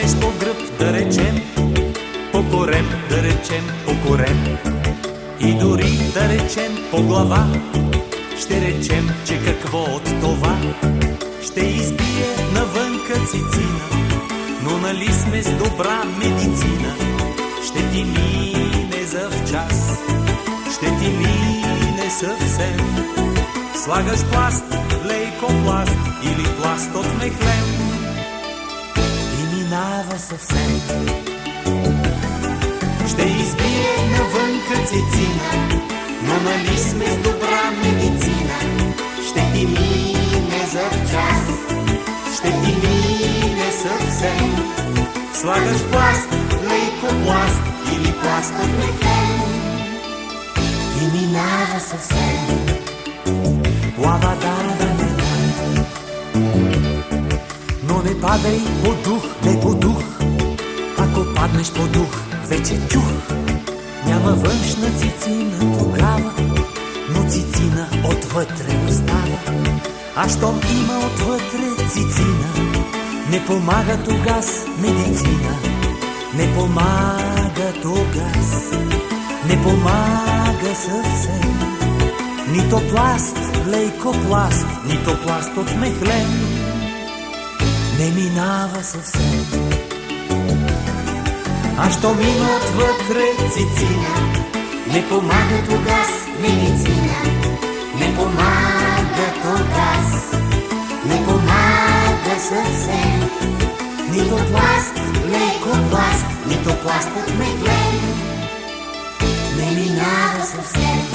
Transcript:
паднеш по гръб, да речем, по корем, да речем, по корем, и дори да речем по глава, ще речем, че какво от това ще избие навънка цицина, но нали сме с добра медицина, ще ти мине за в час, ще ти мине съвсем. Слагаш пласт, лейкопласт или пласт от мехлем и минава съвсем. Ще избие навънка цицина, но нали сме с добра медицина, ще ти мине за в час, ще ти мине съвсем. Слагаш пласт, лейкопласт или пласт от мехлем и минава съвсем. Но не падай по дух, не по дух. Ако паднеш по дух, вече тюх. Няма външна цицина тогава, но цицина отвътре остава. А щом има отвътре цицина, не помага тогас медицина. Не помага тогас, не помага съвсем. Нито пласт, лейкопласт, нито пласт от мехлем не минава съвсем. А що мина отвътре цицина, не помага тогас медицина. Не помага тогас, не помага съвсем. Нито пласт, лейкопласт, нито пласт от мехлем не минава съвсем.